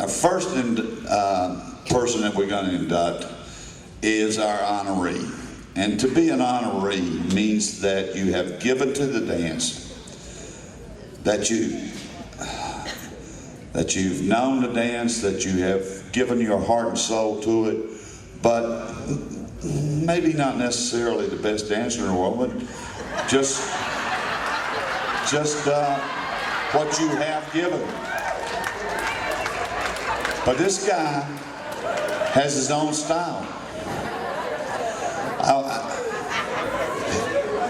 Our first person that we're going to induct is our honoree. And to be an honoree means that you have given to the dance, that you've known the dance, that you have given your heart and soul to it, but maybe not necessarily the best dancer in the world, but just what you have given. But this guy has his own style.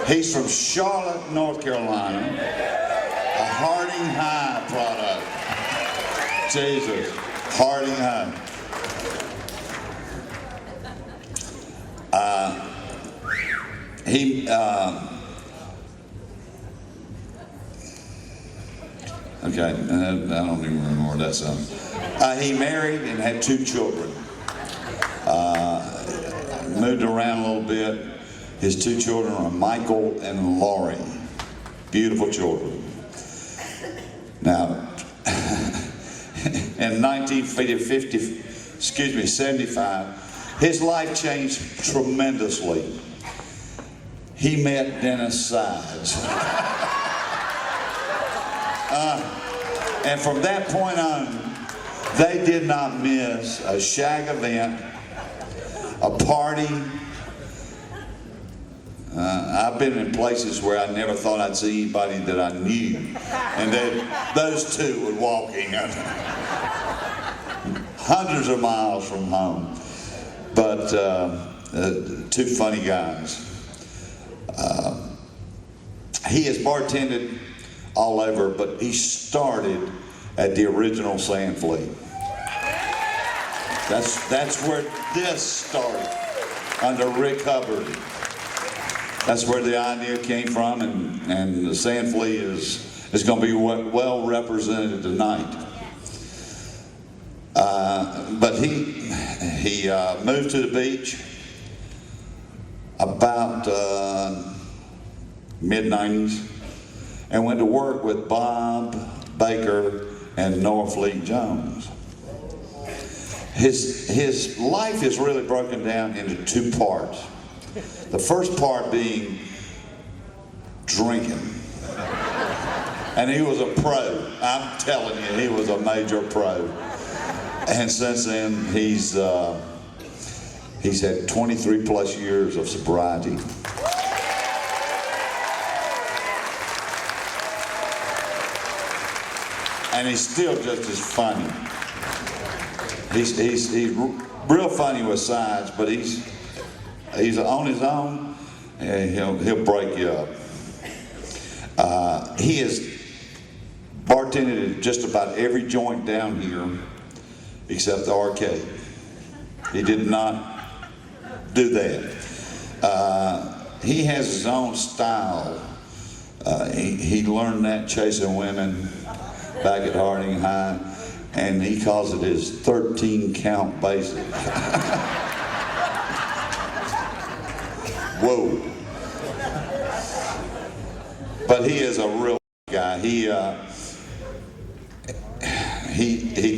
He's from Charlotte, North Carolina, a Harding High product. Jesus, Harding High. Okay, I don't even remember that song. He married and had 2 children. Moved around a little bit. His 2 children are Michael and Laurie. Beautiful children. Now, in 75, his life changed tremendously. He met Dennis Sides. And from that point on, they did not miss a shag event, a party. I've been in places where I never thought I'd see anybody that I knew, and then those 2 would walk in, hundreds of miles from home. But 2 funny guys. He has bartended all over, but he started at the original Sand Flea. That's where this started, under Rick Hubbard. That's where the idea came from, and the Sand Flea is going to be well represented tonight. But he moved to the beach about mid-90s and went to work with Bob Baker and North Lee Jones. His life is really broken down into 2 parts. The first part being drinking. And he was a pro. I'm telling you, he was a major pro. And since then, he's had 23 plus years of sobriety. And he's still just as funny. He's real funny with sides, but he's on his own, and he'll break you up. He has bartended at just about every joint down here except the arcade. He did not do that. He has his own style. He learned that chasing women back at Harding High, and he calls it his 13-count basic. Whoa. But he is a real guy. He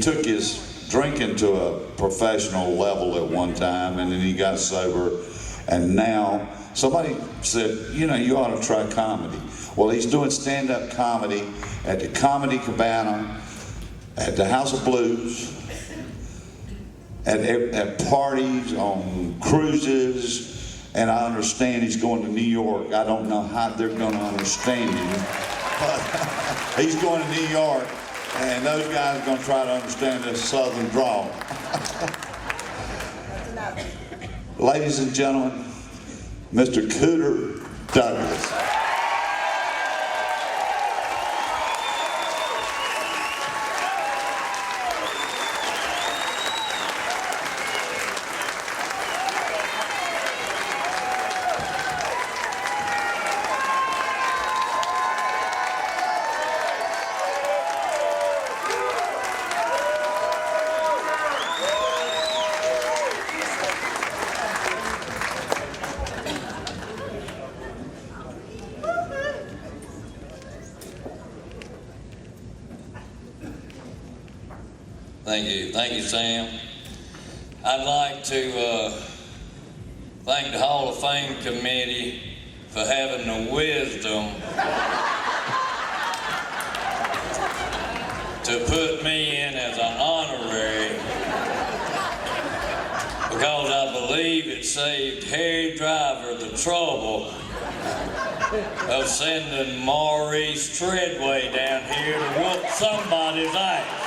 took his drinking to a professional level at one time, and then he got sober, and now somebody said, you know, you ought to try comedy. Well, he's doing stand-up comedy at the Comedy Cabana, at the House of Blues, at parties, on cruises, and I understand he's going to New York. I don't know how they're going to understand him, but he's going to New York, and those guys are going to try to understand this Southern drawl. Ladies and gentlemen, Mr. Cooter Douglas. Thank you, Sam. I'd like to thank the Hall of Fame committee for having the wisdom to put me in as an honorary, because I believe it saved Harry Driver the trouble of sending Maurice Treadway down here to whoop somebody's ass.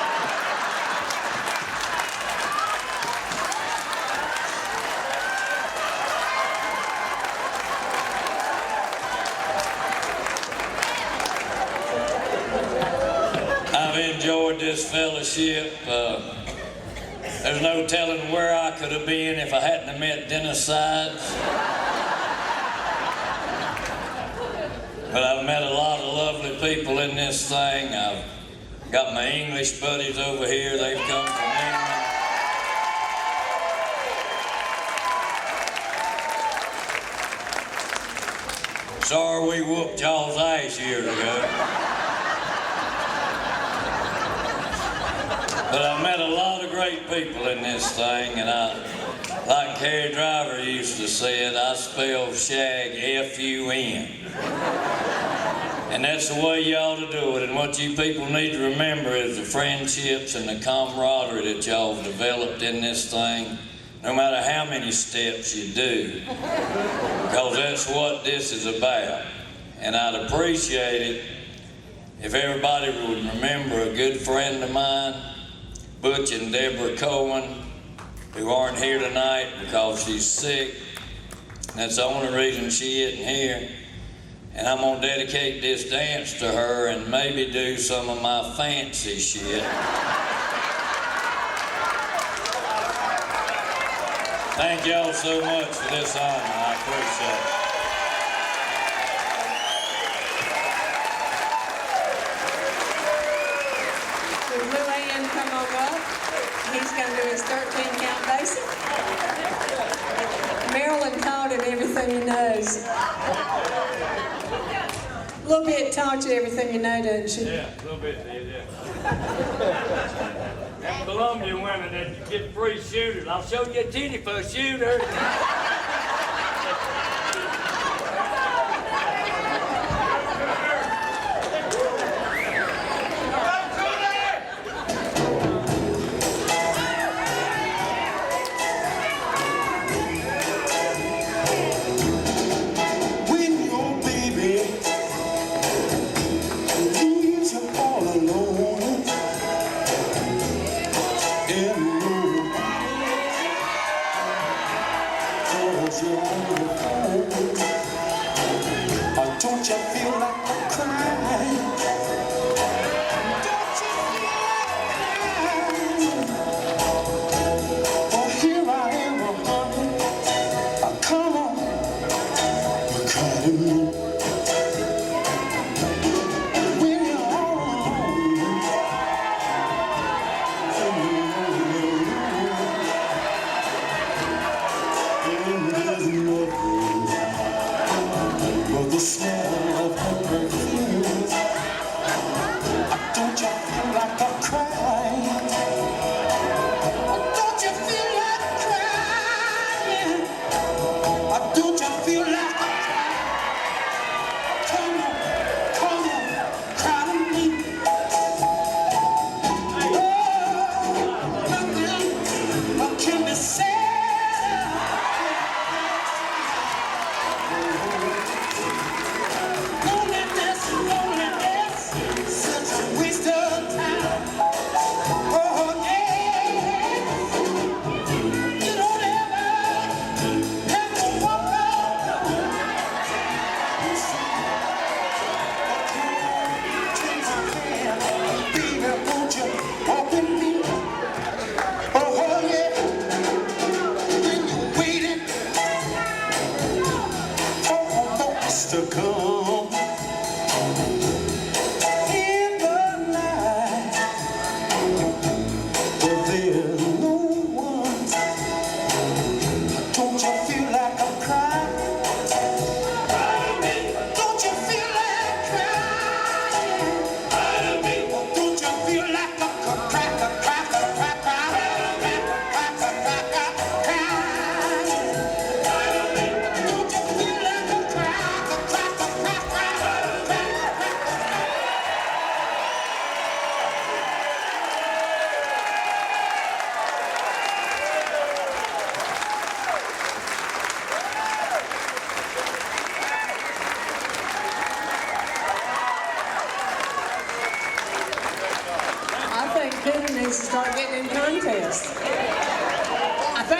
I've enjoyed this fellowship. There's no telling where I could have been if I hadn't have met Dennis Sides. But I've met a lot of lovely people in this thing. I've got my English buddies over here. They've come from England. Sorry we whooped y'all's ass years ago. But I've met a lot of great people in this thing, and like Harry Driver used to say it, I spell shag F-U-N. And that's the way you ought to do it. And what you people need to remember is the friendships and the camaraderie that y'all have developed in this thing, no matter how many steps you do, because that's what this is about. And I'd appreciate it if everybody would remember a good friend of mine, Butch and Deborah Cohen, who aren't here tonight because she's sick. That's the only reason she isn't here. And I'm gonna dedicate this dance to her and maybe do some of my fancy shit. Thank y'all so much for this honor. I appreciate it. Come on up. He's going to do his 13 count basic. Marilyn taught him everything he knows. A little bit taught you everything you know, doesn't she? Yeah, a little bit did, yeah. That Columbia women that you get free shooters. I'll show you a titty for a shooter.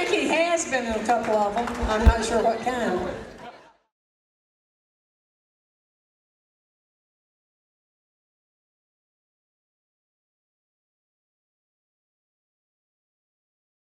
think he has been in a couple of them. I'm not sure what kind.